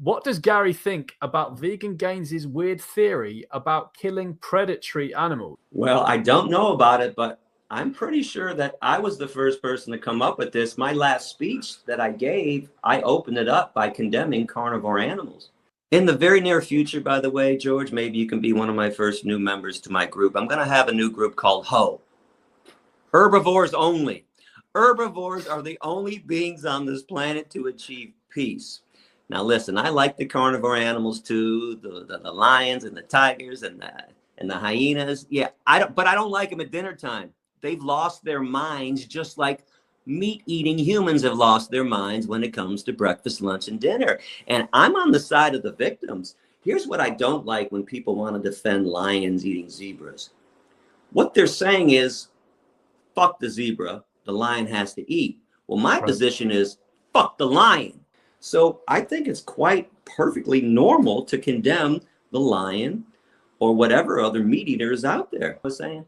What does Gary think about Vegan Gains' weird theory about killing predatory animals? Well, I don't know about it, but I'm pretty sure that I was the first person to come up with this. My last speech that I gave, I opened it up by condemning carnivore animals. In the very near future, by the way, George, maybe you can be one of my first new members to my group. I'm going to have a new group called HO, Herbivores Only. Herbivores are the only beings on this planet to achieve peace. Now, listen, I like the carnivore animals too, the lions and the tigers and the hyenas. Yeah, but I don't like them at dinner time. They've lost their minds, just like meat-eating humans have lost their minds when it comes to breakfast, lunch, and dinner. And I'm on the side of the victims. Here's what I don't like when people want to defend lions eating zebras. What they're saying is, fuck the zebra, the lion has to eat. Well, my position is, fuck the lion. So I think it's quite perfectly normal to condemn the lion or whatever other meat eater is out there. I was saying.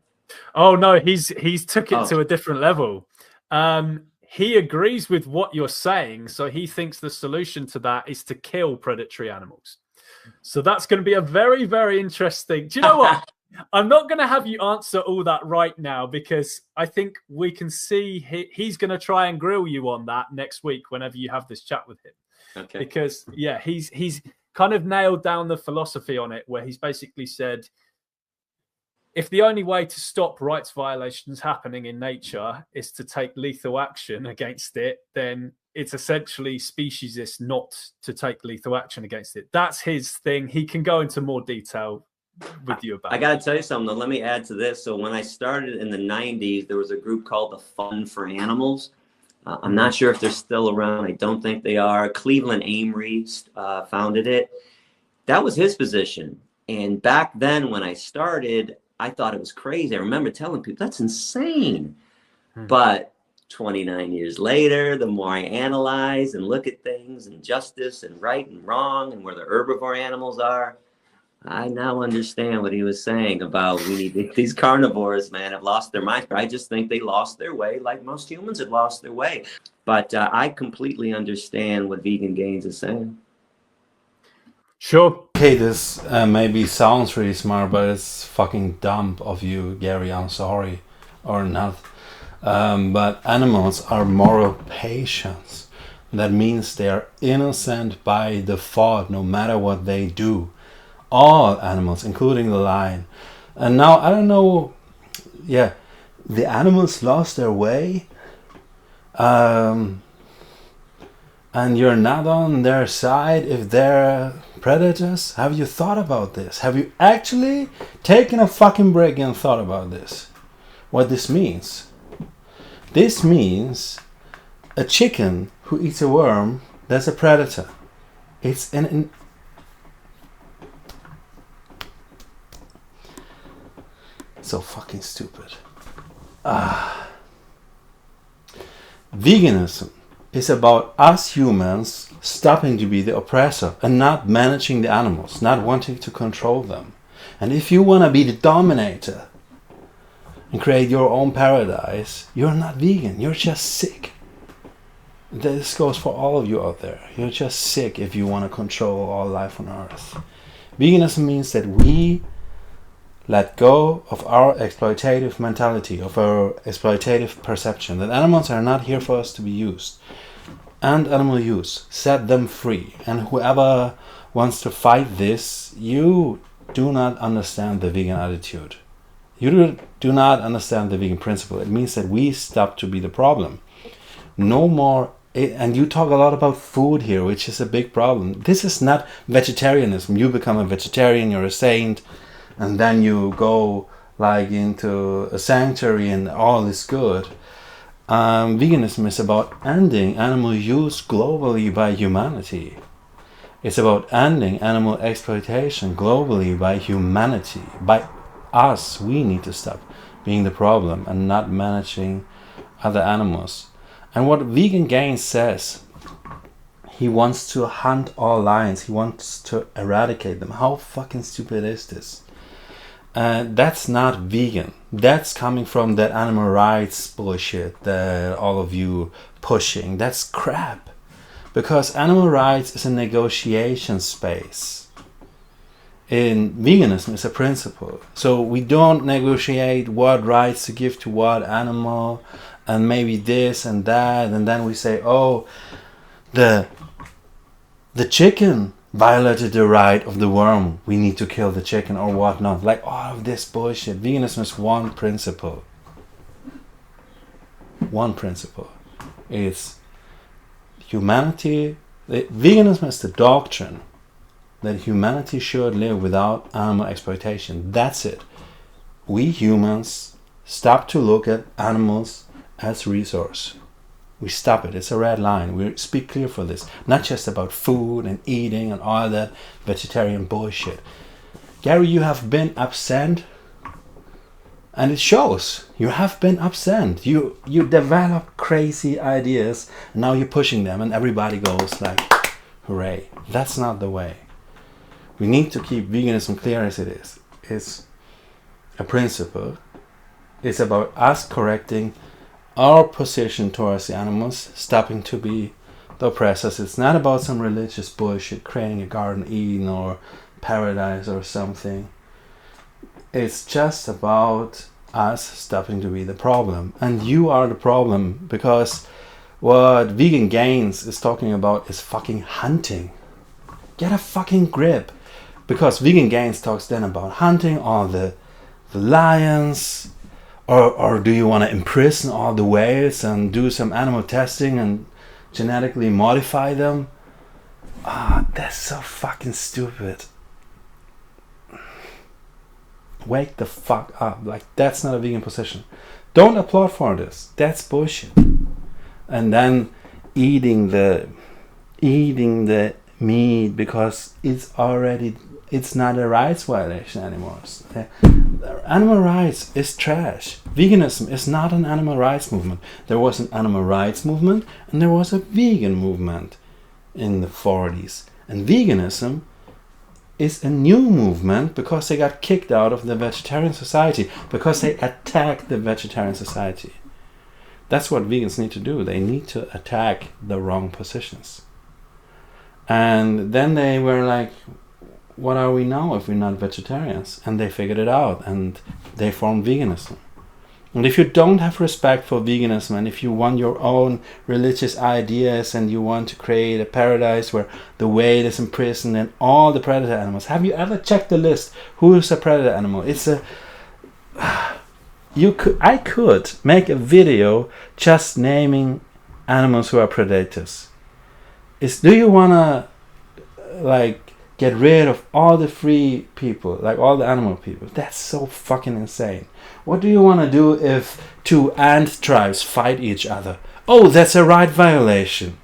Oh no, he's took it to a different level. He agrees with what you're saying, so he thinks the solution to that is to kill predatory animals. So that's going to be a very, very interesting. Do you know what? I'm not going to have you answer all that right now, because I think we can see he's going to try and grill you on that next week whenever you have this chat with him. Okay. Because yeah, he's kind of nailed down the philosophy on it, where he's basically said, if the only way to stop rights violations happening in nature is to take lethal action against it, then it's essentially speciesist not to take lethal action against it. That's his thing. He can go into more detail with you about I got to tell you something, though. Let me add to this. So when I started in the 90s, there was a group called the Fund for Animals. I'm not sure if they're still around. I don't think they are. Cleveland Amory founded it. That was his position. And back then when I started, I thought it was crazy. I remember telling people, that's insane. But 29 years later, the more I analyze and look at things and justice and right and wrong and where the herbivore animals are, I now understand what he was saying about these carnivores, man, have lost their minds. I just think they lost their way like most humans have lost their way. But I completely understand what Vegan Gains is saying. Sure. Okay, this maybe sounds really smart, but it's fucking dumb of you, Gary. I'm sorry. Or not. But animals are moral patients. That means they are innocent by default, no matter what they do. All animals, including the lion. And now, I don't know, yeah, the animals lost their way. And you're not on their side if they're predators? Have you thought about this? Have you actually taken a fucking break and thought about this? What this means? This means a chicken who eats a worm, that's a predator. It's an so fucking stupid. Veganism is about us humans stopping to be the oppressor and not managing the animals, not wanting to control them. And if you want to be the dominator and create your own paradise, you're not vegan, you're just sick. This goes for all of you out there. You're just sick if you want to control all life on Earth. Veganism means that we let go of our exploitative mentality, of our exploitative perception, that animals are not here for us to be used. And animal use, set them free. And whoever wants to fight this, you do not understand the vegan attitude. You do not understand the vegan principle. It means that we stop to be the problem. No more, and you talk a lot about food here, which is a big problem. This is not vegetarianism. You become a vegetarian, you're a saint, and then you go like into a sanctuary and all is good. Veganism is about ending animal use globally by humanity. It's about ending animal exploitation globally by humanity. By us, we need to stop being the problem and not managing other animals. And what Vegan Gains says, he wants to hunt all lions. He wants to eradicate them. How fucking stupid is this? That's not vegan. That's coming from that animal rights bullshit that all of you pushing. That's crap. Because animal rights is a negotiation space. In veganism, it's a principle. So we don't negotiate what rights to give to what animal, and maybe this and that, and then we say, oh, the chicken violated the right of the worm, we need to kill the chicken or whatnot. Like all of this bullshit. Veganism is one principle. One principle. It's humanity. Veganism is the doctrine that humanity should live without animal exploitation. That's it. We humans stop to look at animals as resource. We stop it. It's a red line. We speak clear for this. Not just about food and eating and all that vegetarian bullshit. Gary, you have been absent, and it shows. You have been absent. You develop crazy ideas, and now you're pushing them, and everybody goes like, hooray. That's not the way. We need to keep veganism clear as it is. It's a principle. It's about us correcting our position towards the animals, stopping to be the oppressors. It's not about some religious bullshit, creating a Garden Eden or paradise or something. It's just about us stopping to be the problem. And you are the problem, because what Vegan Gains is talking about is fucking hunting. Get a fucking grip. Because Vegan Gains talks then about hunting all the lions. Or do you want to imprison all the whales and do some animal testing and genetically modify them? That's so fucking stupid. Wake the fuck up. Like, that's not a vegan position. Don't applaud for this. That's bullshit. And then eating the meat because it's not a rights violation anymore. Animal rights is trash. Veganism is not an animal rights movement. There was an animal rights movement and there was a vegan movement in the 40s. And veganism is a new movement because they got kicked out of the vegetarian society, because they attacked the vegetarian society. That's what vegans need to do. They need to attack the wrong positions. And then they were like, what are we now if we're not vegetarians? And they figured it out and they formed veganism. And if you don't have respect for veganism, and if you want your own religious ideas and you want to create a paradise where the whale is imprisoned and all the predator animals, have you ever checked the list? Who is a predator animal? I could make a video just naming animals who are predators. Do you wanna get rid of all the free people, like all the animal people? That's so fucking insane. What do you want to do if two ant tribes fight each other? Oh, that's a right violation.